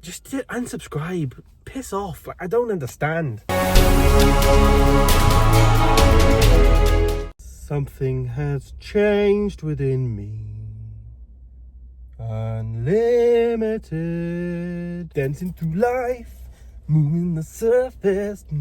just unsubscribe. Piss off. Like, I don't understand. Something has changed within me. Unlimited. Dancing through life. Moving the surface. I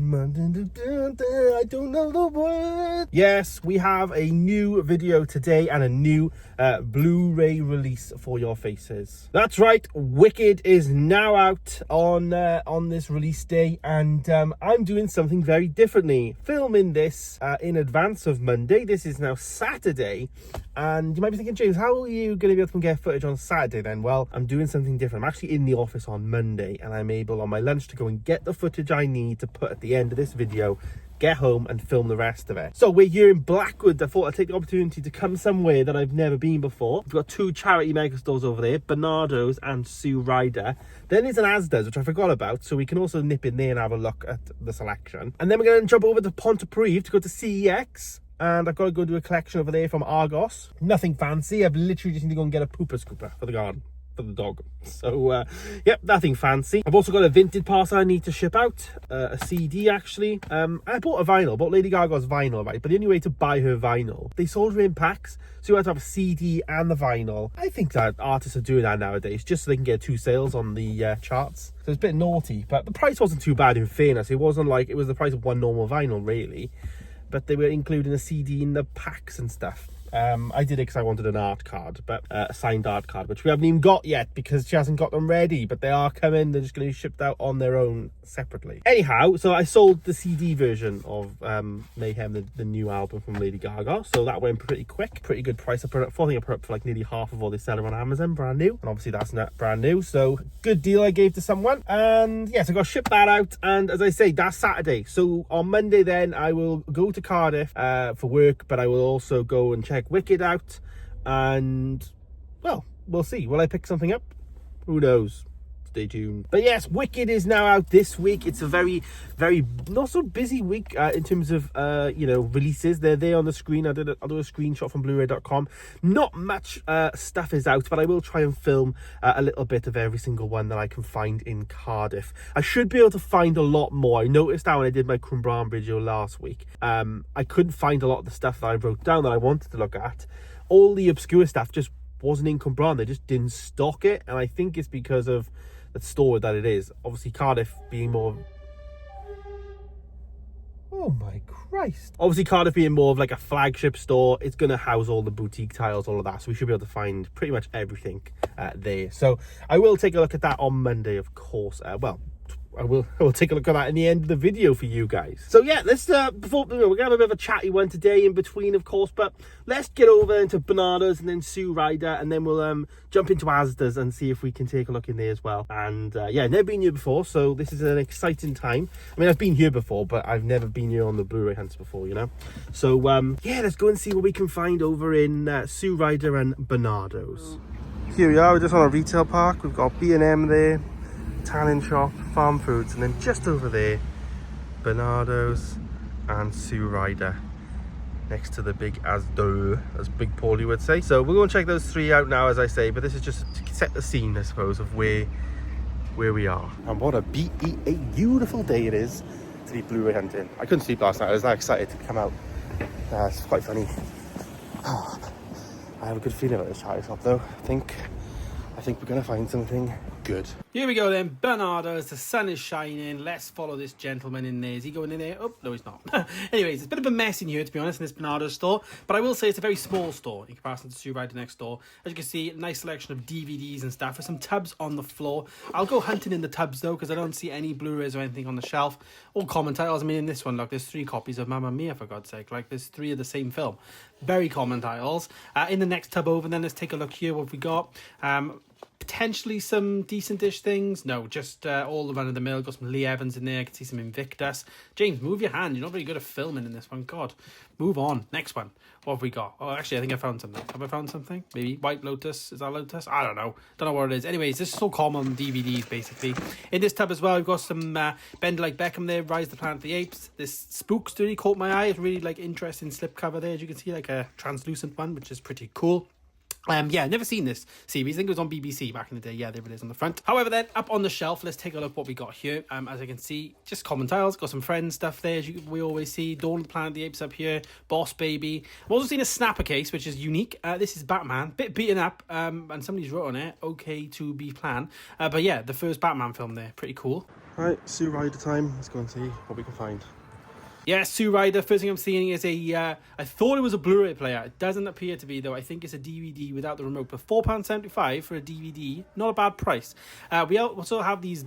don't know the word. Yes, we have a new video today and a new Blu-ray release for your faces. That's right, Wicked is now out on this release day, and I'm doing something very differently. Filming this in advance of Monday. This is now Saturday, and you might be thinking, James, how are you going to be able to get footage on Saturday then? Well, I'm doing something different. I'm actually in the office on Monday, and I'm able on my lunch to go and get the footage I need to put at the end of this video, get home and film the rest of it. So we're here in Blackwood. I thought I'd take the opportunity to come somewhere that I've never been before. We've got two charity mega stores over there, Barnardo's and Ryder. Then there's an ASDA's, which I forgot about, so we can also nip in there and have a look at the selection. And then we're going to jump over to Pontypridd to go to CEX. And I've got to go do a collection over there from Argos. Nothing fancy. I've literally just need to go and get a pooper scooper for the garden. For the dog. So yep, nothing fancy. I've also got a vintage parcel I need to ship out, a CD actually. I bought a vinyl, bought Lady Gaga's vinyl, right? But the only way to buy her vinyl, they sold her in packs, so you have to have a CD and the vinyl. I think that artists are doing that nowadays just so they can get 2 sales on the charts. So it's a bit naughty, but the price wasn't too bad in fairness. It wasn't like it was the price of one normal vinyl really, but they were including a CD in the packs and stuff. I did it because I wanted an art card, but a signed art card, which we haven't even got yet because she hasn't got them ready, but they are coming. They're just going to be shipped out on their own separately. Anyhow, so I sold the CD version of Mayhem, the new album from Lady Gaga, so that went pretty quick. Pretty good price. I think I put up for like nearly half of all they sell on Amazon, brand new, and obviously that's not brand new, so good deal I gave to someone. And yes, I got to ship that out, and as I say, that's Saturday. So on Monday then I will go to Cardiff for work, but I will also go and check Wicked out, and well, we'll see. Will I pick something up? Who knows? Stay tuned. But yes, Wicked is now out this week. It's a very not so busy week in terms of releases. They're there on the screen. I'll do a screenshot from blu-ray.com. Not much stuff is out, but I will try and film a little bit of every single one that I can find in Cardiff. I should be able to find a lot more. I noticed that when I did my Cwmbran video last week, I couldn't find a lot of the stuff that I wrote down that I wanted to look at. All the obscure stuff just wasn't in Cwmbran. They just didn't stock it, and I think it's because of the store that it is. Obviously Cardiff being more, oh my Christ, obviously Cardiff being more of like a flagship store, it's going to house all the boutique tiles, all of that, so we should be able to find pretty much everything there. So I will take a look at that on Monday, of course. I will take a look at that in the end of the video for you guys. So yeah, let's before we're gonna have a bit of a chatty one today in between, of course, but let's get over into Barnardo's and then Ryder, and then we'll jump into ASDA's and see if we can take a look in there as well. And yeah, never been here before, so this is an exciting time. I mean, I've been here before, but I've never been here on the Blu-ray hunts before, you know. So yeah, let's go and see what we can find over in Ryder and Barnardo's. Here we are, we're just on a retail park. We've got B&M there, Italian shop, farm foods, and then just over there, Barnardo's and Ryder, next to the big ASDA, as Big Paulie would say. So we'll go and check those 3 out now, as I say, but this is just to set the scene, I suppose, of where we are. And what a beautiful day it is to be Blu-ray hunting. I couldn't sleep last night. I was that excited to come out. It's quite funny. Oh, I have a good feeling about this charity shop though. I think we're going to find something good. Here we go then, Barnardo's. The sun is shining. Let's follow this gentleman in there. Is he going in there? Oh, no, he's not. Anyways, it's a bit of a mess in here, to be honest, in this Barnardo's store. But I will say it's a very small store in comparison to Ryder next door. As you can see, a nice selection of DVDs and stuff with some tubs on the floor. I'll go hunting in the tubs, though, because I don't see any Blu-rays or anything on the shelf. All common titles. I mean, in this one, look, there's 3 copies of Mamma Mia, for God's sake. Like, there's 3 of the same film. Very common titles. In the next tub over, then let's take a look here. What have we got? Potentially some decent-ish things. No, just all the run-of-the-mill. Got some Lee Evans in there. I can see some Invictus. James, move your hand. You're not very good at filming in this one. God. Move on. Next one. What have we got? Oh, actually, I think I found something. Have I found something? Maybe White Lotus. Is that Lotus? I don't know. Don't know what it is. Anyways, this is all common DVDs, basically. In this tub as well, we've got some Bend Like Beckham there. Rise of the Planet of the Apes. This Spooks really caught my eye. It's really, like, interesting slipcover there. As you can see, like a translucent one, which is pretty cool. Yeah, never seen this series. I think it was on BBC back in the day. Yeah, there it is on the front. However, then, up on the shelf, let's take a look what we got here. As I can see, just common tiles. Got some Friends stuff there, as we always see. Dawn of the Planet of the Apes up here. Boss Baby. I've also seen a snapper case, which is unique. This is Batman. Bit beaten up, and somebody's wrote on it, okay to be planned. But yeah, the first Batman film there. Pretty cool. Right, Sue Ryder time. Let's go and see what we can find. Yeah, Sue Ryder. First thing I'm seeing is a, I thought it was a Blu-ray player. It doesn't appear to be, though. I think it's a DVD without the remote. But £4.75 for a DVD, not a bad price. We also have these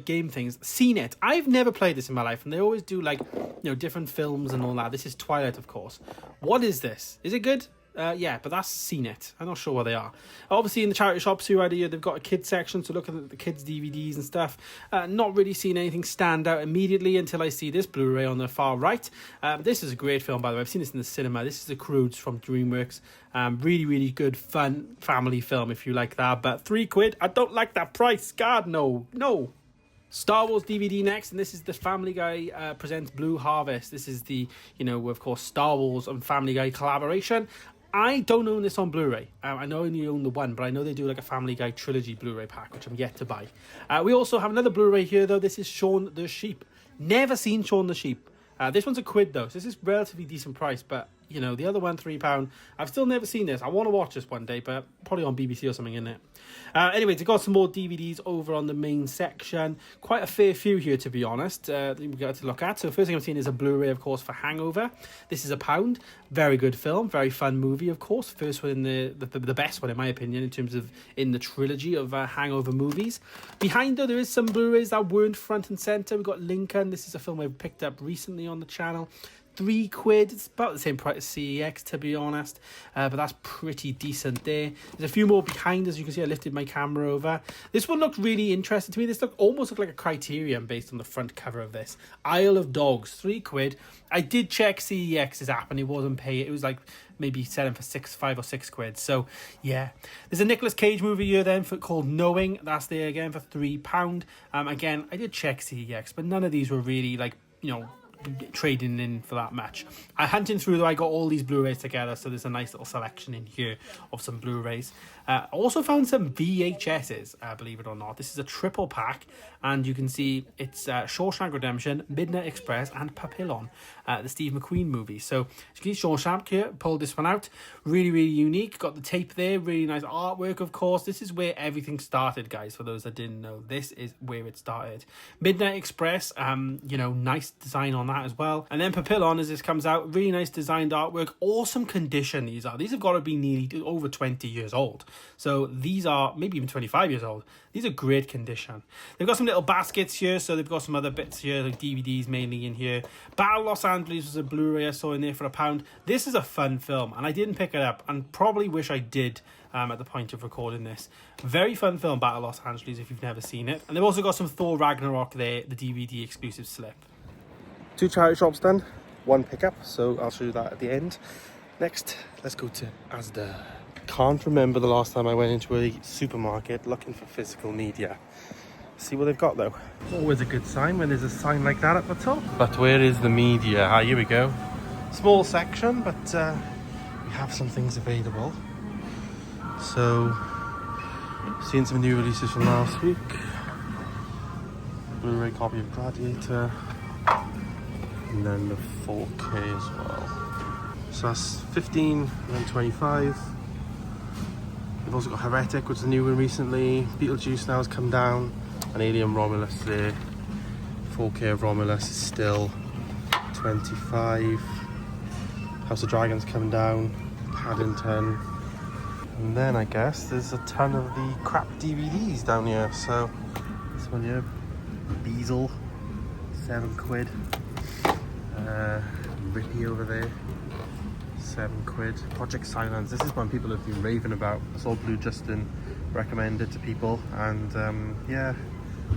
game things. Seen It. I've never played this in my life, and they always do, like, you know, different films and all that. This is Twilight, of course. What is this? Is it good? Yeah, but that's Seen It. I'm not sure what they are. Obviously, in the charity shop, Sue Ryder here, they've got a kids section, so looking at the kids' DVDs and stuff. Not really seeing anything stand out immediately until I see this Blu-ray on the far right. This is a great film, by the way. I've seen this in the cinema. This is The Croods from DreamWorks. Really, really good, fun family film, if you like that. But £3, I don't like that price. God, no. No. Star Wars DVD next, and this is the Family Guy presents Blue Harvest. This is the, you know, of course, Star Wars and Family Guy collaboration. I don't own this on Blu-ray. I know I only own the one, but I know they do like a Family Guy trilogy Blu-ray pack, which I'm yet to buy. We also have another Blu-ray here, though. This is Shaun the Sheep. Never seen Shaun the Sheep. This one's £1, though, so this is relatively decent price, but, you know, the other one, £3. I've still never seen this. I want to watch this one day, but probably on BBC or something, isn't it? Anyways, we've got some more DVDs over on the main section. Quite a fair few here, to be honest, we've got to look at. So first thing I'm seeing is a Blu-ray, of course, for Hangover. This is £1. Very good film, very fun movie, of course. First one in the best one, in my opinion, in terms of in the trilogy of Hangover movies. Behind, though, there is some Blu-rays that weren't front and centre. We've got Lincoln. This is a film I've picked up recently on the channel. £3. It's about the same price as CEX, to be honest, but that's pretty decent there. There's a few more behind. As you can see, I lifted my camera over. This one looked really interesting to me. This almost looked like a Criterion based on the front cover of this. Isle of Dogs, £3. I did check CEX's app and it wasn't paying. It was like maybe selling for £5 or £6. So yeah, there's a Nicolas Cage movie here then called Knowing. That's there again for £3. Again, I did check CEX, but none of these were really, like, you know, trading in for that much. Hunting through, though, I got all these Blu-rays together, so there's a nice little selection in here of some Blu-rays. I also found some VHSs, believe it or not. This is a triple pack, and you can see it's Shawshank Redemption, Midnight Express, and Papillon, the Steve McQueen movie. So you can see Shawshank here, pulled this one out. Really, really unique. Got the tape there, really nice artwork, of course. This is where everything started, guys, for those that didn't know. This is where it started. Midnight Express, you know, nice design on that as well. And then Papillon, as this comes out, really nice designed artwork. Awesome condition these are. These have got to be nearly over 20 years old. So these are maybe even 25 years old. These are great condition. They've got some little baskets here, so they've got some other bits here, like DVDs mainly in here. Battle Los Angeles was a Blu-ray I saw in there for £1. This is a fun film, and I didn't pick it up, and probably wish I did at the point of recording this. Very fun film, Battle Los Angeles, if you've never seen it. And they've also got some Thor Ragnarok there, the DVD exclusive slip. 2 charity shops done, 1 pickup, so I'll show you that at the end. Next, let's go to ASDA. Can't remember the last time I went into a supermarket looking for physical media. See what they've got, though. Always a good sign when there's a sign like that at the top. But where is the media? Here we go. Small section, but we have some things available. So, seeing some new releases from last week. Blu-ray copy of Gladiator. And then the 4K as well. So that's 15 and then 25. We've also got Heretic, which is a new one recently. Beetlejuice now has come down. And Alien Romulus there. 4K of Romulus is still 25. House of Dragons come down. Paddington. And then I guess there's a ton of the crap DVDs down here. So this one here, Beazle, £7. Rippy over there, £7. Project Silence, this is one people have been raving about. I saw Blue Justin recommend it to people, and yeah,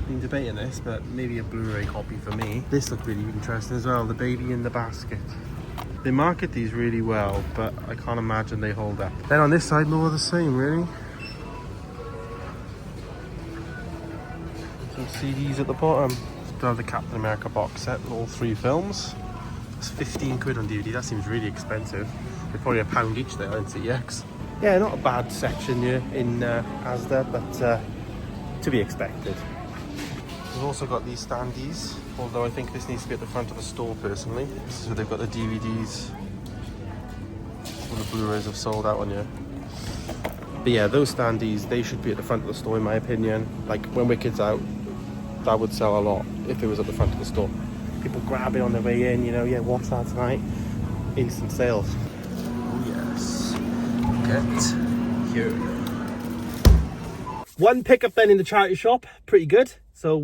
been debating this, but maybe a Blu-ray copy for me. This looked really interesting as well, The Baby in the Basket. They market these really well, but I can't imagine they hold up. Then on this side, more of the same, really. Some CDs at the bottom. Still have the Captain America box set, all 3 films. It's £15 on DVD. That seems really expensive. They're probably £1 each there on CEX. Yeah, not a bad section here in ASDA, but to be expected. We've also got these standees, although I think this needs to be at the front of the store personally. This is where they've got the DVDs. All the Blu-rays have sold out on here. But yeah, those standees, they should be at the front of the store in my opinion. Like when Wicked's out, that would sell a lot if it was at the front of the store. People grab it on their way in, you know, yeah, what's that tonight? Instant sales. Oh yes, get here. One pickup then in the charity shop, pretty good. So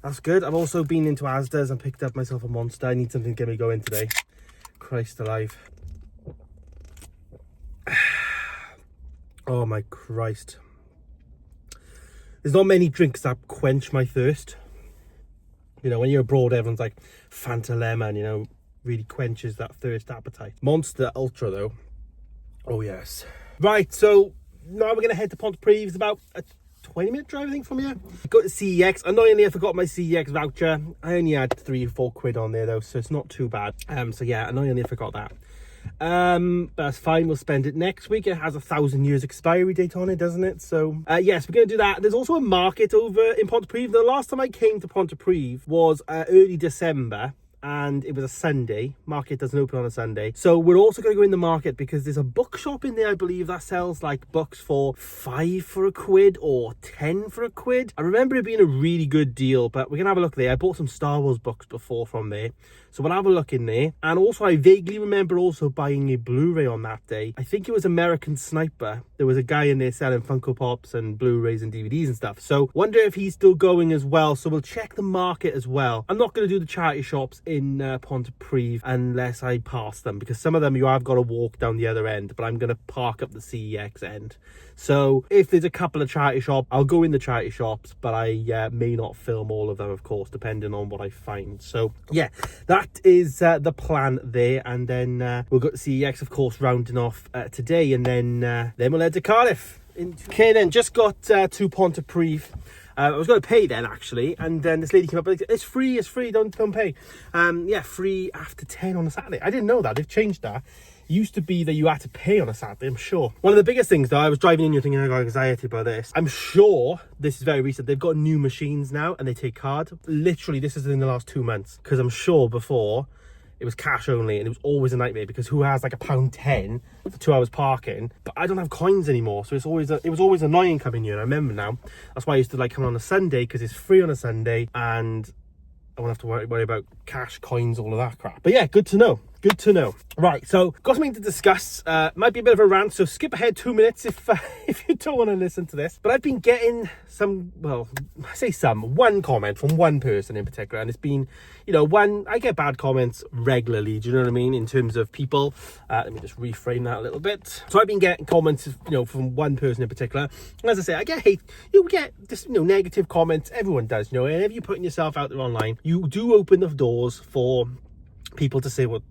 that's good. I've also been into ASDA's and picked up myself a Monster. I need something to get me going today. Christ alive. Oh my Christ. There's not many drinks that quench my thirst. You know, when you're abroad, everyone's like Fanta Lemon, you know, really quenches that thirst appetite. Monster Ultra though. Oh yes. Right, so now we're going to head to Pontypridd. It's about a 20-minute drive, I think, from here. Go to CEX. Annoyingly, I forgot my CEX voucher. I only had 3 or 4 quid on there though, so it's not too bad. So yeah, annoyingly, I forgot that. But that's fine, we'll spend it next week. It has 1,000 years expiry date on it, doesn't it? So yes, we're going to do that. There's also a market over in Pontypridd. The last time I came to Pontypridd was early December, and it was a Sunday. Market doesn't open on a Sunday, so we're also going to go in the market because there's a bookshop in there, I believe, that sells like books for 5 for a quid or 10 for a quid. I remember it being a really good deal, but we're gonna have a look there. I bought some Star Wars books before from there, so we'll have a look in there. And also I vaguely remember also buying a Blu-ray on that day. I think it was American Sniper. There was a guy in there selling Funko Pops and Blu-rays and DVDs and stuff, so wonder if he's still going as well. So we'll check the market as well. I'm not going to do the charity shops in Pontypridd unless I pass them, because some of them you have got to walk down the other end, but I'm going to park up the CEX end. So if there's a couple of charity shops, I'll go in the charity shops, but I may not film all of them, of course, depending on what I find. So yeah, that is the plan there. And then we'll go to CEX, of course, rounding off today, and then we'll head to Cardiff. Okay, then just got to Pontypridd. I was going to pay then actually, and then this lady came up and said, it's free, don't pay. Yeah, free after 10 on a Saturday. I didn't know that. They've changed that. It used to be that you had to pay on a Saturday, I'm sure. One of the biggest things though, I was driving in, you're thinking I got anxiety about this. I'm sure this is very recent. They've got new machines now and they take card. Literally, this is in the last 2 months, because I'm sure before it was cash only, and it was always a nightmare because who has like £1.10 for 2 hours parking? But I don't have coins anymore, so it was always annoying coming here. I remember now. That's why I used to like coming on a Sunday, because it's free on a Sunday and I won't have to worry about cash, coins, all of that crap. But yeah, good to know. Good to know. Right, so got something to discuss. Might be a bit of a rant, so skip ahead 2 minutes if you don't want to listen to this. But I've been getting some, well, I say one comment from one person in particular, and it's been, you know, I get bad comments regularly, do you know what I mean, in terms of people. Let me just reframe that a little bit. So I've been getting comments, you know, from one person in particular. And as I say, I get hate. You get this, you know, negative comments. Everyone does, you know, and if you're putting yourself out there online, you do open the doors for people to say what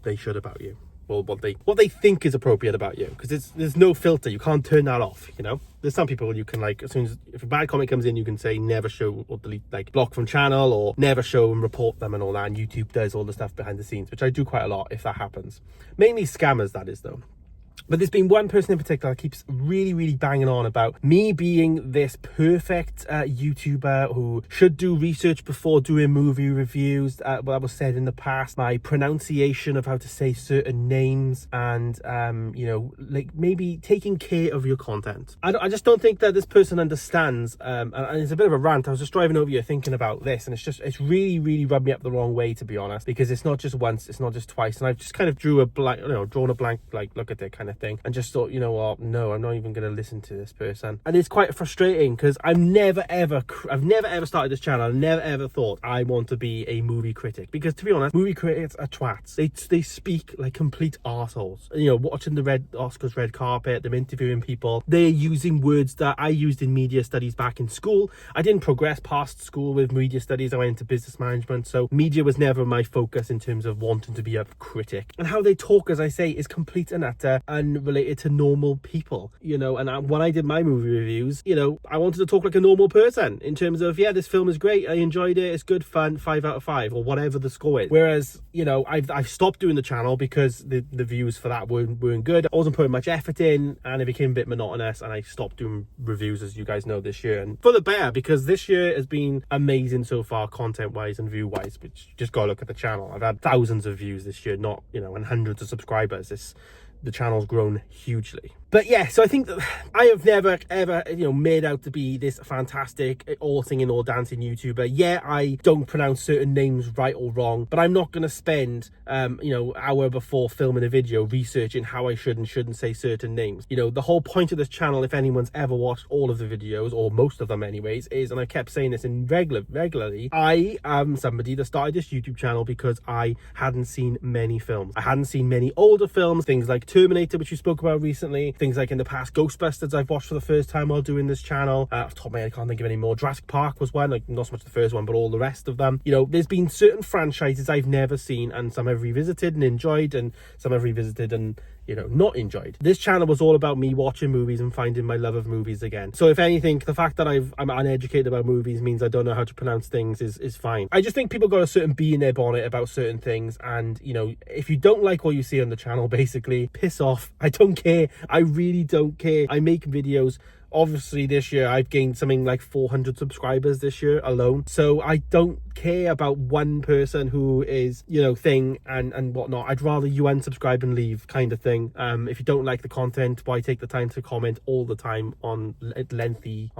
they should about you, or what they think is appropriate about you, because there's no filter. You can't turn that off, you know. There's some people you can, like, as soon as if a bad comment comes in, you can say never show or delete, like block from channel, or never show and report them and all that, and YouTube does all the stuff behind the scenes, which I do quite a lot if that happens. Mainly scammers, that is, though. But there's been one person in particular that keeps really banging on about me being this perfect YouTuber who should do research before doing movie reviews. What was said in the past, my pronunciation of how to say certain names, and you know, like maybe taking care of your content. I just don't think that this person understands, and it's a bit of a rant. I was just driving over here thinking about this, and it's really rubbed me up the wrong way, to be honest, because it's not just once, it's not just twice, and I've just kind of drawn a blank like look at it kind of thing, and just thought, you know what, no, I'm not even going to listen to this person. And it's quite frustrating, because I've never ever started this channel. I never ever thought I want to be a movie critic, because to be honest, movie critics are twats. They speak like complete arseholes. You know, watching the Oscars red carpet, them interviewing people, they're using words that I used in media studies back in school. I didn't progress past school with media studies. I went into business management, so media was never my focus in terms of wanting to be a critic. And how they talk, as I say, is complete and utter unrelated to normal people, you know. And when I did my movie reviews, you know, I wanted to talk like a normal person in terms of, yeah, this film is great, I enjoyed it, it's good fun, 5 out of 5, or whatever the score is. Whereas, you know, I've stopped doing the channel because the views for that weren't good. I wasn't putting much effort in, and it became a bit monotonous, and I stopped doing reviews, as you guys know, this year. And for the better, because this year has been amazing so far, content wise and view wise. But just gotta look at the channel. I've had thousands of views this year, not, you know, and hundreds of subscribers. The channel's grown hugely. But yeah, so I think that I have never ever, you know, made out to be this fantastic all singing all dancing YouTuber. Yeah, I don't pronounce certain names right or wrong, but I'm not going to spend you know, hour before filming a video researching how I should and shouldn't say certain names. You know, the whole point of this channel, if anyone's ever watched all of the videos, or most of them anyways, is, and I kept saying this in regularly, I am somebody that started this YouTube channel because I hadn't seen many films. I hadn't seen many older films, things like Terminator, which we spoke about recently, things like in the past Ghostbusters I've watched for the first time while doing this channel. Off the top of my head, I can't think of any more. Jurassic Park was one, like not so much the first one, but all the rest of them. You know, there's been certain franchises I've never seen, and some I've revisited and enjoyed, and some I've revisited and, you know, not enjoyed. This channel was all about me watching movies and finding my love of movies again. So if anything, the fact that I'm uneducated about movies means I don't know how to pronounce things is fine. I just think people got a certain bee in their bonnet about certain things, and, you know, if you don't like what you see on the channel, basically piss off. I don't care. I really don't care. I make videos. Obviously this year I've gained something like 400 subscribers this year alone, so I don't care about one person who is, you know, thing and whatnot. I'd rather you unsubscribe and leave, kind of thing. If you don't like the content, why take the time to comment all the time on lengthy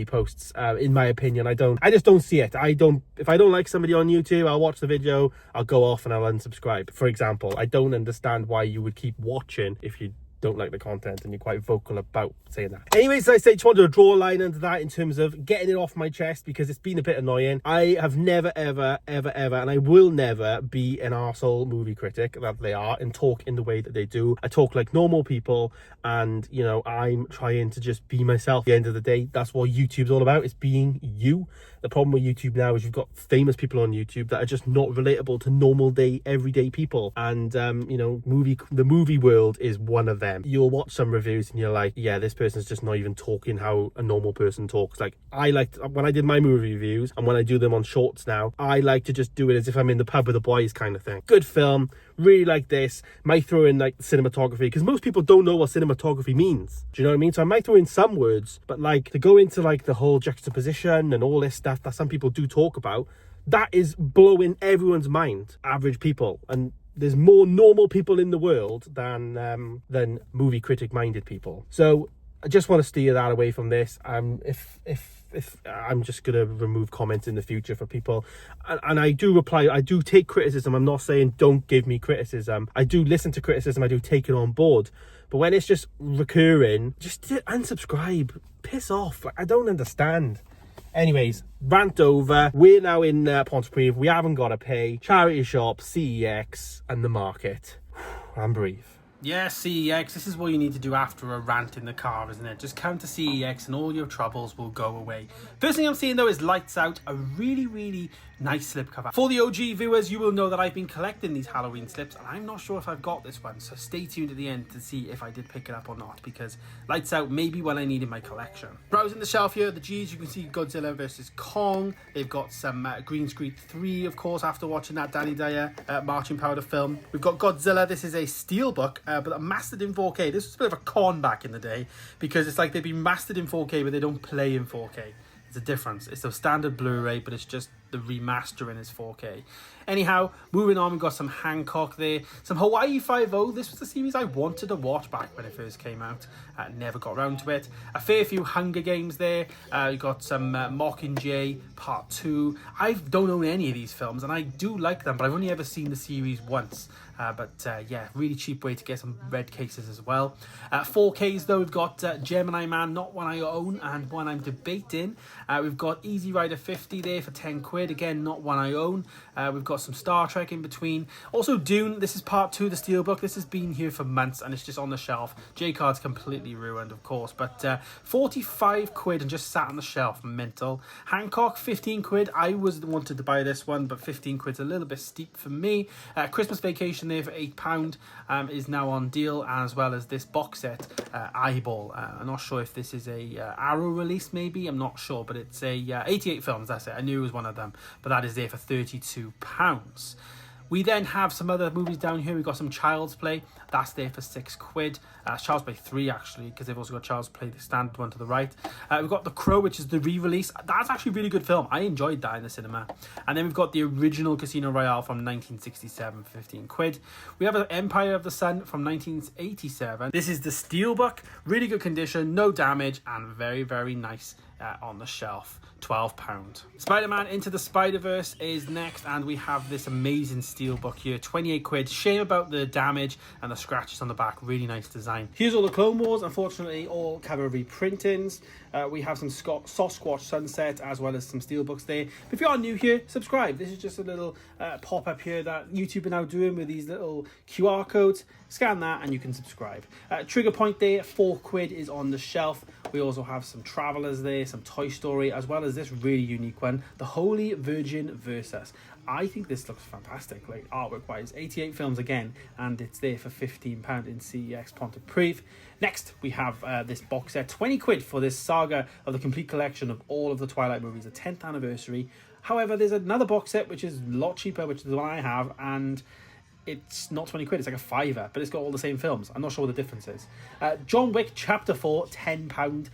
posts? In my opinion, I just don't see it. If I don't like somebody on YouTube, I'll watch the video, I'll go off and I'll unsubscribe, for example. I don't understand why you would keep watching if you don't like the content, and you're quite vocal about saying that. Anyways, I say just wanted to draw a line under that in terms of getting it off my chest, because it's been a bit annoying. I have never ever and I will never be an arsehole movie critic that they are and talk in the way that they do. I talk like normal people, and, you know, I'm trying to just be myself. At the end of the day, that's what YouTube's all about, is being you. The problem with YouTube now is you've got famous people on YouTube that are just not relatable to normal day, everyday people. And, you know, the movie world is one of them. You'll watch some reviews and you're like, yeah, this person's just not even talking how a normal person talks. Like, when I did my movie reviews, and when I do them on shorts now, I like to just do it as if I'm in the pub with the boys, kind of thing. Good film, really like this. Might throw in like cinematography, because most people don't know what cinematography means. Do you know what I mean? So I might throw in some words, but like to go into like the whole juxtaposition and all this stuff that some people do talk about, that is blowing everyone's mind, average people. And there's more normal people in the world than movie critic minded people. So I just want to steer that away from this. If I'm just gonna remove comments in the future for people, and I do reply, I do take criticism. I'm not saying don't give me criticism. I do listen to criticism, I do take it on board. But when it's just recurring, just unsubscribe, piss off. Like, I don't understand. Anyways, rant over. We're now in Pontypridd. We haven't got to pay. Charity shop, CEX, and the market. And breathe. Yeah, CEX, this is what you need to do after a rant in the car, isn't it? Just come to CEX and all your troubles will go away. First thing I'm seeing though is Lights Out, a really, really nice slipcover. For the OG viewers, you will know that I've been collecting these Halloween slips, and I'm not sure if I've got this one, so stay tuned at the end to see if I did pick it up or not, because Lights Out may be what I need in my collection. Browsing the shelf here, the G's, you can see Godzilla vs. Kong. They've got some Green Screen 3, of course, after watching that Danny Dyer Marching Powder film. We've got Godzilla. This is a steelbook, but mastered in 4K. This was a bit of a con back in the day, because it's like they've been mastered in 4K, but they don't play in 4K. It's a difference. It's a standard Blu-ray, but it's just the remastering is 4K. Anyhow, moving on, we've got some Hancock there. Some Hawaii Five-0. This was the series I wanted to watch back when it first came out. Never got around to it. A fair few Hunger Games there. We've got some Mockingjay Part 2. I don't own any of these films, and I do like them, but I've only ever seen the series once. Yeah, really cheap way to get some red cases as well. 4Ks though, we've got Gemini Man, not one I own, and one I'm debating. We've got Easy Rider 50 there for 10 quid. £10. Again, not one I own. We've got some Star Trek in between. Also Dune, this is part 2 of the Steelbook. This has been here for months and it's just on the shelf. J-Card's completely ruined, of course, but £45 and just sat on the shelf. Mental. Hancock, £15. I wanted to buy this one, but £15's a little bit steep for me. Christmas Vacation there for £8 is now on deal, as well as this box set, Eyeball. I'm not sure if this is a Arrow release, maybe. I'm not sure, but it's a 88 films. That's it. I knew it was one of them, but that is there for £32. We then have some other movies down here. We've got some Child's Play. That's there for £6. Child's Play 3, actually, because they've also got Child's Play, the standard one to the right. We've got The Crow, which is the re-release. That's actually a really good film. I enjoyed that in the cinema. And then we've got the original Casino Royale from 1967 for £15. We have Empire of the Sun from 1987. This is the Steelbook. Really good condition, no damage, and very, very nice on the shelf. £12. Spider-Man Into the Spider-Verse is next, and we have this amazing steelbook here, £28. Shame about the damage and the scratches on the back. Really nice design. Here's all the Clone Wars, unfortunately all cover reprintings. We have some Sasquatch Sunset, as well as some steelbooks there. But if you are new here, subscribe. This is just a little pop-up here that YouTube are now doing with these little QR codes. Scan that and you can subscribe. Trigger Point there, £4 is on the shelf. We also have some Travelers there, some Toy Story, as well as this really unique one, the Holy Virgin Versus. I think this looks fantastic, like artwork wise. 88 films again, and it's there for £15 in CEX Pontypridd. Next, we have this box set, £20 for this saga of the complete collection of all of the Twilight movies, the 10th anniversary. However, there's another box set which is a lot cheaper, which is the one I have, and it's not £20, it's like a fiver, but it's got all the same films. I'm not sure what the difference is. John Wick Chapter 4, £10.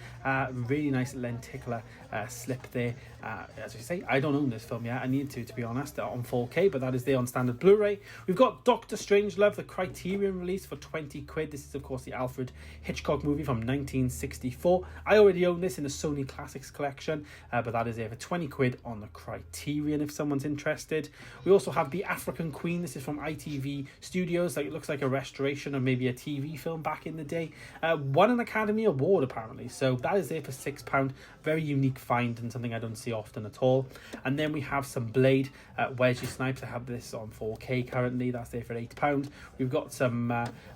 Really nice lenticular slip there. As I say, I don't own this film yet. I need to be honest, on 4K, but that is there on standard Blu-ray. We've got Doctor Strangelove, the Criterion release for £20. This is, of course, the Alfred Hitchcock movie from 1964. I already own this in the Sony Classics collection, but that is there for £20 on the Criterion if someone's interested. We also have The African Queen. This is from ITV Studios. Like, it looks like a restoration of maybe a TV film back in the day. Won an Academy Award apparently, so that is there for £6. Very unique find and something I don't see often at all. And then we have some Blade Wesley Snipes. I have this on 4K currently. That's there for £8. We've got some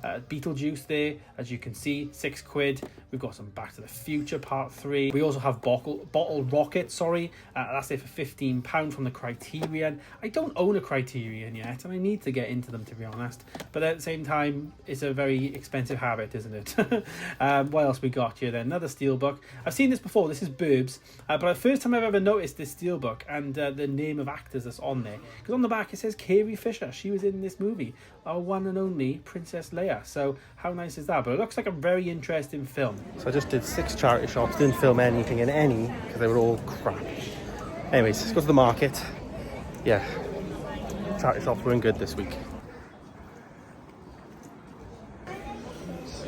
Beetlejuice there, as you can see, £6. We've got some Back to the Future Part 3. We also have Bottle Rocket, that's there for £15 from the Criterion. I don't own a Criterion yet, and I need to get into them, to be honest, but at the same time it's a very expensive habit, isn't it? What else we got here then? Another steelbook. I've seen this before. This is Burbs, but the first time I've ever noticed this steelbook and the name of actors that's on there, because on the back it says Carrie Fisher. She was in this movie, our one and only Princess Leia. So how nice is that? But it looks like a very interesting film. So I just did 6 charity shops, didn't film anything in any because they were all crap. Anyways, let's go to the market. Yeah, charity shops were in good this week.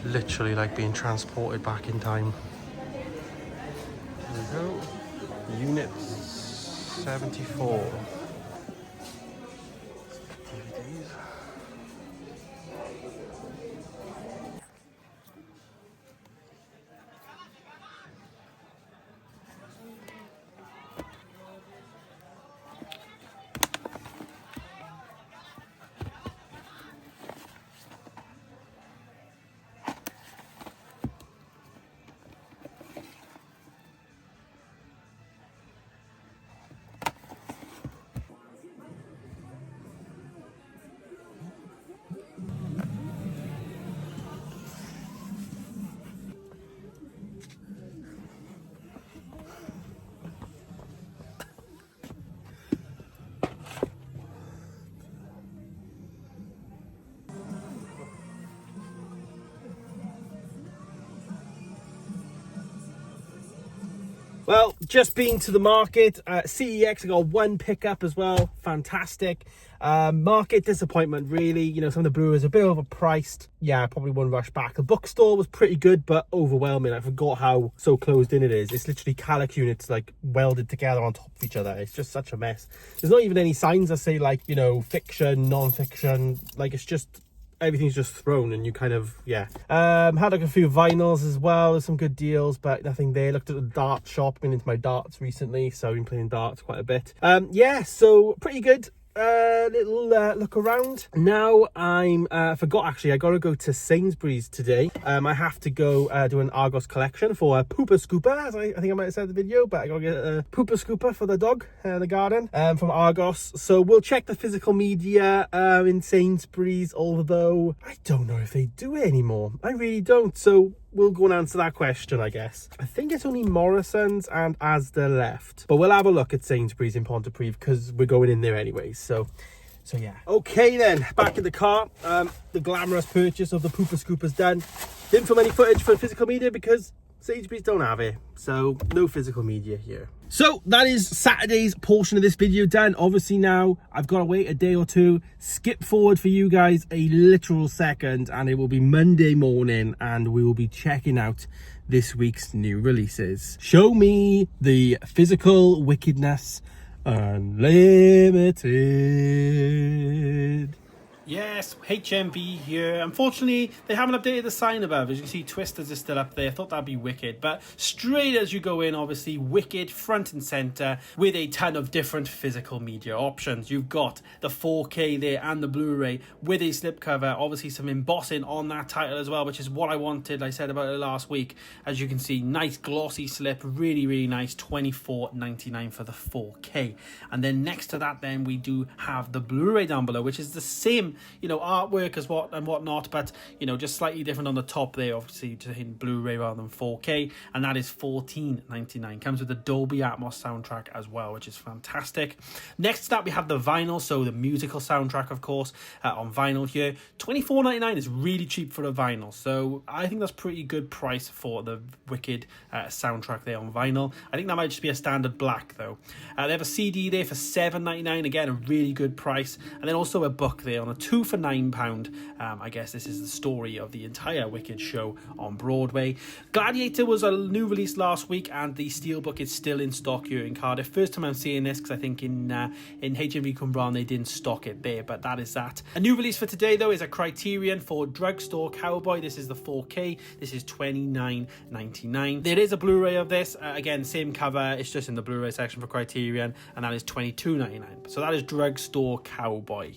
Literally like being transported back in time. There we go. Unit 74. DVDs. Well, just been to the market. CEX, I got one pickup as well. Fantastic. Market disappointment, really. You know, some of the Blu-rays are a bit overpriced. Yeah, I probably won't rush back. The bookstore was pretty good, but overwhelming. I forgot how so closed in it is. It's literally Calic units like welded together on top of each other. It's just such a mess. There's not even any signs that say like, you know, fiction, non-fiction. Like, it's just everything's just thrown and you kind of, yeah. Had like a few vinyls as well. There's some good deals, but nothing there. Looked at the dart shop, been into my darts recently, so I've been playing darts quite a bit. Yeah, so pretty good. Little look around. Now I'm forgot actually, I gotta go to Sainsburys today. I have to go do an Argos collection for a pooper scooper, as I think I might have said in the video, but I gotta get a pooper scooper for the dog in the garden from Argos. So we'll check the physical media in Sainsburys, although I don't know if they do it anymore. I really don't. So we'll go and answer that question, I guess. I think it's only Morrison's and ASDA left, but we'll have a look at Sainsburys in Pontypridd because we're going in there anyways. So yeah. Okay then, back in the car. The glamorous purchase of the pooper scooper's done. Didn't film any footage for physical media because Sainsburys don't have it, so no physical media here. So that is Saturday's portion of this video done. Obviously now I've got to wait a day or two, skip forward for you guys a literal second, and it will be Monday morning and we will be checking out this week's new releases. Show me the physical wickedness unlimited. Yes, HMV here. Unfortunately, they haven't updated the sign above. As you can see, Twisters is still up there. I thought that'd be Wicked. But straight as you go in, obviously, Wicked front and centre with a ton of different physical media options. You've got the 4K there and the Blu-ray with a slipcover. Obviously, some embossing on that title as well, which is what I wanted. I said about it last week. As you can see, nice glossy slip. Really, really nice. $24.99 for the 4K. And then next to that, then, we do have the Blu-ray down below, which is the same, you know, artwork as whatnot, but you know, just slightly different on the top there, obviously to hit Blu-ray rather than 4K, and that is $14.99. Comes with the Dolby Atmos soundtrack as well, which is fantastic. Next to that, we have the vinyl, so the musical soundtrack, of course, on vinyl here. $24.99 is really cheap for a vinyl, so I think that's pretty good price for the Wicked soundtrack there on vinyl. I think that might just be a standard black though. They have a CD there for $7.99, again a really good price, and then also a book there on a 2 for £9. I guess this is the story of the entire Wicked show on Broadway. Gladiator was a new release last week, and the steelbook is still in stock here in Cardiff. First time I'm seeing this, because I think in HMV Cwmbran they didn't stock it there, but that is that. A new release for today though is a Criterion for Drugstore Cowboy. This is the 4K. This is $29.99. There is a Blu-ray of this. Again, same cover. It's just in the Blu-ray section for Criterion, and that is $22.99. So that is Drugstore Cowboy.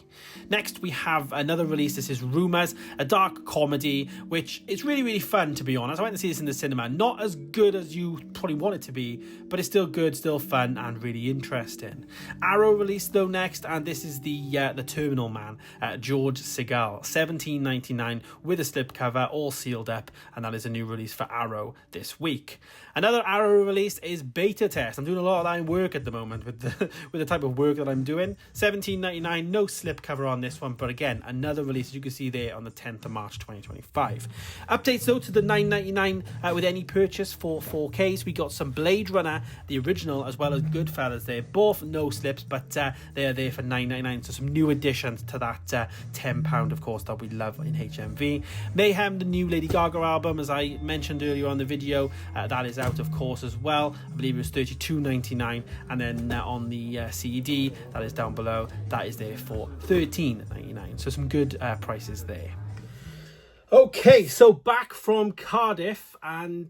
Next, we have another release. This is Rumours, a dark comedy, which is really, really fun, to be honest. I went to see this in the cinema. Not as good as you probably want it to be, but it's still good, still fun, and really interesting. Arrow released, though, next, and this is the Terminal Man, George Segal, $17.99 with a slipcover, all sealed up, and that is a new release for Arrow this week. Another Arrow release is Beta Test. I'm doing a lot of that in work at the moment with the type of work that I'm doing. $17.99, no slipcover on this one, but again, another release, as you can see there, on the 10th of March 2025. Updates though to the $9.99 with any purchase for 4Ks. We got some Blade Runner, the original, as well as Goodfellas there. Both no slips, but they are there for $9.99. So some new additions to that £10, of course, that we love in HMV. Mayhem, the new Lady Gaga album, as I mentioned earlier on the video, that is out, of course, as well. I believe it was $32.99, and then on the CD, that is down below, that is there for $13.99. So some good prices there. Okay, so back from Cardiff and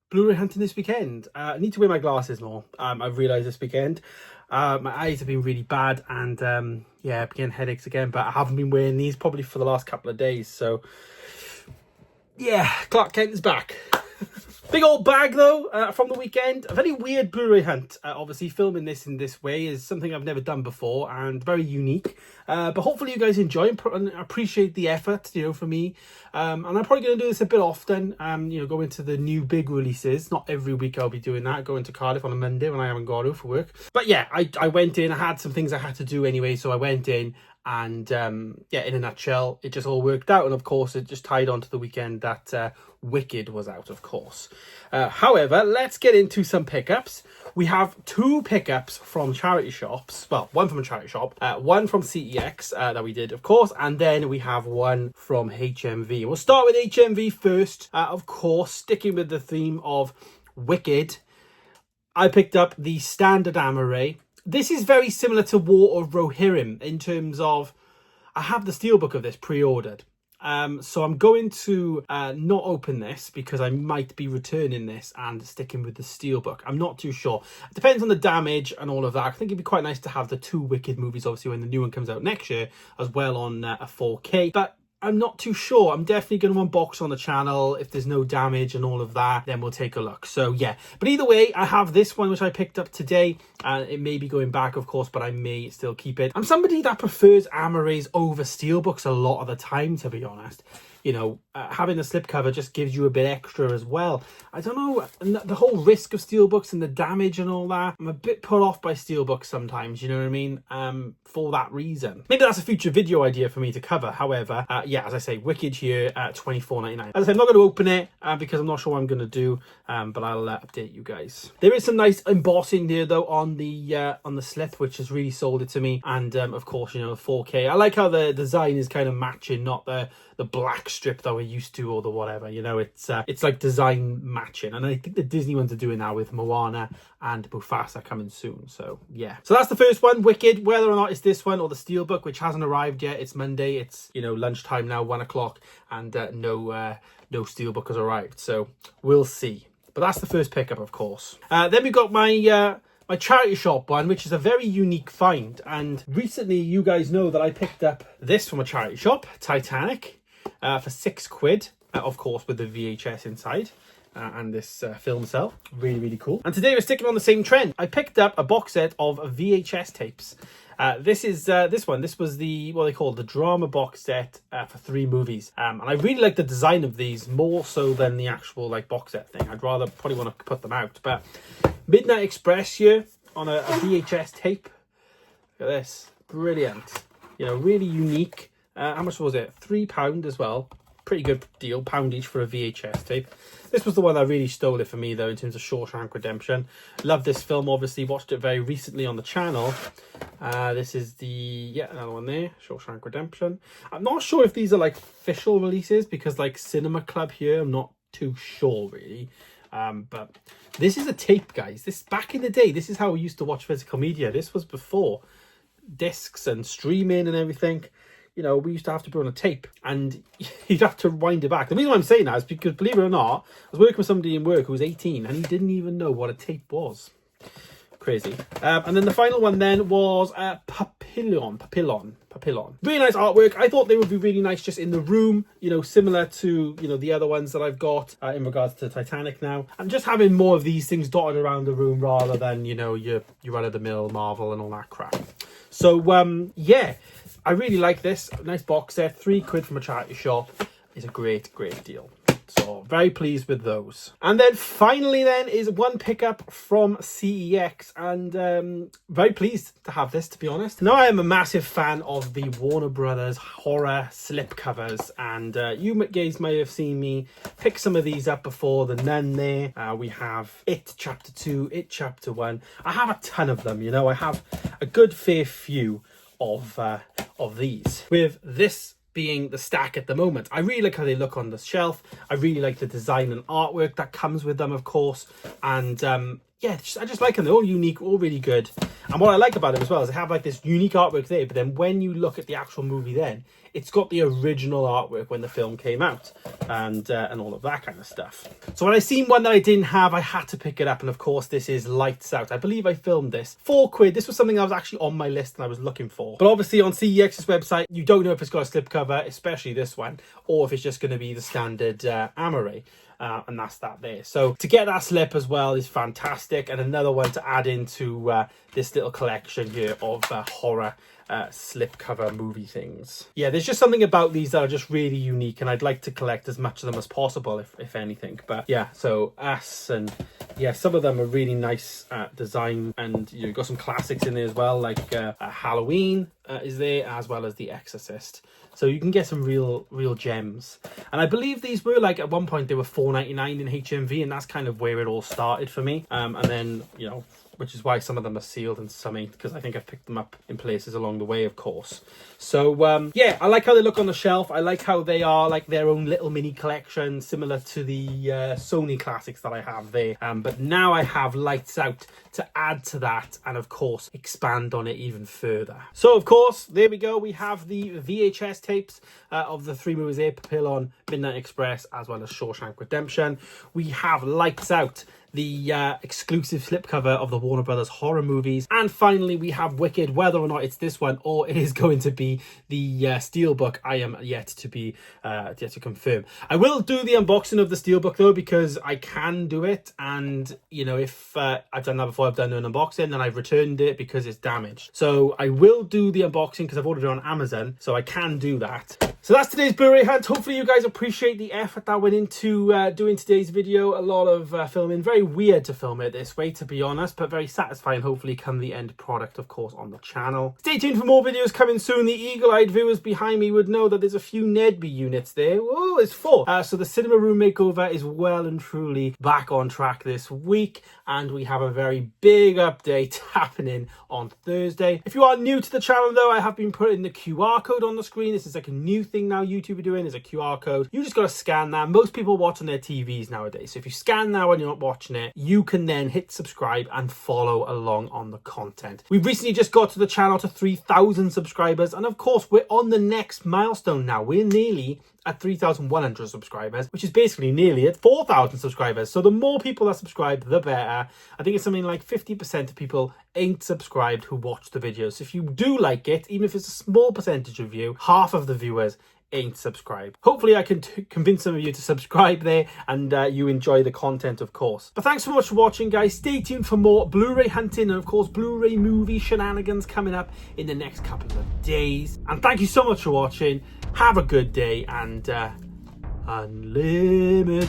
Blu-ray hunting this weekend. I need to wear my glasses more. I've realised this weekend. My eyes have been really bad, and yeah, getting headaches again, but I haven't been wearing these probably for the last couple of days. So yeah, Clark Kent is back. Big old bag though from the weekend. A very weird Blu-ray hunt. Obviously filming this in this way is something I've never done before and very unique. But hopefully you guys enjoy and appreciate the effort, you know, for me. And I'm probably going to do this a bit often, you know, go into the new big releases. Not every week I'll be doing that, going to Cardiff on a Monday when I haven't got to for work. But yeah, I went in, I had some things I had to do anyway, so I went in. And yeah, in a nutshell, it just all worked out. And of course, it just tied on to the weekend that Wicked was out, of course. However, let's get into some pickups. We have 2 pickups from charity shops. Well, one from a charity shop, one from CEX that we did, of course. And then we have one from HMV. We'll start with HMV first. Of course, sticking with the theme of Wicked, I picked up the standard Amaray. This is very similar to War of Rohirrim in terms of, I have the steelbook of this pre-ordered. So I'm going to not open this because I might be returning this and sticking with the steelbook. I'm not too sure. It depends on the damage and all of that. I think it'd be quite nice to have the 2 Wicked movies, obviously, when the new one comes out next year, as well on a 4K. But I'm not too sure. I'm definitely going to unbox on the channel. If there's no damage and all of that, then we'll take a look. So yeah, but either way, I have this one, which I picked up today. It may be going back, of course, but I may still keep it. I'm somebody that prefers Amarais over steelbooks a lot of the time, to be honest. You know, having the slipcover just gives you a bit extra as well. I don't know, and the whole risk of steelbooks and the damage and all that, I'm a bit put off by steelbooks sometimes, you know what I mean? For that reason. Maybe that's a future video idea for me to cover. However, yeah, as I say, Wicked here at $24.99. As I say, I'm not going to open it because I'm not sure what I'm going to do, but I'll update you guys. There is some nice embossing there, though, on the slip, which has really sold it to me. And, of course, you know, 4K. I like how the design is kind of matching, not the black strip that we're used to or the whatever, you know. It's like design matching, and I think the Disney ones are doing that with Moana and Mufasa coming soon. So yeah, so that's the first one, Wicked. Whether or not it's this one or the steelbook, which hasn't arrived yet. It's Monday, it's, you know, lunchtime now, 1 o'clock, and no steelbook has arrived, so we'll see. But that's the first pickup, of course. Then we've got my my charity shop one, which is a very unique find. And recently, you guys know that I picked up this from a charity shop, Titanic, for £6, of course, with the VHS inside. And this film cell. Really, really cool. And today we're sticking on the same trend. I picked up a box set of VHS tapes. This is this one. This was the, what they call the drama box set for 3 movies. And I really like the design of these more so than the actual like box set thing. I'd rather probably want to put them out. But Midnight Express here on a VHS tape. Look at this. Brilliant. You know, really unique. How much was it? £3 as well. Pretty good deal, £1 each for a VHS tape. This was the one that really stole it for me, though, in terms of Shawshank Redemption. Love this film, obviously. Watched it very recently on the channel. This is the, yeah, another one there, Shawshank Redemption. I'm not sure if these are, like, official releases, because, like, Cinema Club here, I'm not too sure, really. But this is a tape, guys. This, back in the day, this is how we used to watch physical media. This was before discs and streaming and everything. You know, we used to have to put on a tape and you'd have to wind it back. The reason why I'm saying that is because, believe it or not, I was working with somebody in work who was 18 and he didn't even know what a tape was. Crazy. And then the final one then was Papillon. Really nice artwork. I thought they would be really nice just in the room, you know, similar to, you know, the other ones that I've got in regards to Titanic now. And just having more of these things dotted around the room rather than, you know, your run-of-the-mill Marvel and all that crap. So, yeah. I really like this. Nice box set. £3 from a charity shop is a great, great deal. So very pleased with those. And then finally then is one pickup from CEX, and very pleased to have this, to be honest. Now I am a massive fan of the Warner Brothers horror slipcovers, and you guys may have seen me pick some of these up before. The Nun there. We have It Chapter 2, It Chapter 1. I have a ton of them, you know. I have a good fair few of these, with this being the stack at the moment. I really like how they look on the shelf. I really like the design and artwork that comes with them, of course, and yeah, I just like them. They're all unique, all really good. And what I like about them as well is they have like this unique artwork there, but then when you look at the actual movie, then it's got the original artwork when the film came out, and all of that kind of stuff. So when I seen one that I didn't have, I had to pick it up, and of course this is Lights Out. I believe I filmed this. £4. This was something that was actually on my list and I was looking for. But obviously on CEX's website, you don't know if it's got a slipcover, especially this one, or if it's just going to be the standard Amarais. And that's that there. So to get that slip as well is fantastic, and another one to add into this little collection here of horror slipcover movie things. Yeah, there's just something about these that are just really unique, and I'd like to collect as much of them as possible, if anything. But yeah, so Us, and yeah, some of them are really nice design, and you've got some classics in there as well, like Halloween is there, as well as The Exorcist. So you can get some real gems. And I believe these were, like, at one point they were $4.99 in HMV, and that's kind of where it all started for me. And then, you know, which is why some of them are sealed and some ain't, because I think I've picked them up in places along the way, of course. So yeah, I like how they look on the shelf. I like how they are like their own little mini collection, similar to the Sony classics that I have there. But now I have Lights Out to add to that, and of course expand on it even further. So of course, there we go. We have the VHS tapes of the 3 movies there: Papillon, Midnight Express, as well as Shawshank Redemption. We have Lights Out, the exclusive slipcover of the Warner Brothers horror movies. And finally, we have Wicked, whether or not it's this one or it is going to be the Steelbook. I am yet to confirm. I will do the unboxing of the Steelbook though, because I can do it. And, you know, if I've done that before, I've done an unboxing, then I've returned it because it's damaged. So I will do the unboxing because I've ordered it on Amazon, so I can do that. So that's today's Blu-ray hunt. Hopefully you guys appreciate the effort that went into doing today's video. A lot of filming, very weird to film it this way, to be honest, but very satisfying, hopefully, come the end product, of course, on the channel. Stay tuned for more videos coming soon. The eagle-eyed viewers behind me would know that there's a few Nedby units there. Oh, it's 4. So the cinema room makeover is well and truly back on track this week, and we have a very big update happening on Thursday. If you are new to the channel though, I have been putting the QR code on the screen. This is like a new thing now YouTube are doing, is a QR code. You just got to scan that. Most people watch on their TVs nowadays, so if you scan that when you're not watching it, you can then hit subscribe and follow along on the content. We've recently just got to the channel to 3,000 subscribers, and of course we're on the next milestone now. We're nearly at 3,100 subscribers, which is basically nearly at 4,000 subscribers. So the more people that subscribe, the better. I think it's something like 50% of people ain't subscribed who watch the videos. So if you do like it, even if it's a small percentage of you, half of the viewers ain't subscribed. Hopefully I can convince some of you to subscribe there, and you enjoy the content, of course. But thanks so much for watching, guys. Stay tuned for more Blu-ray hunting and of course Blu-ray movie shenanigans coming up in the next couple of days. And thank you so much for watching. Have a good day, and unlimited.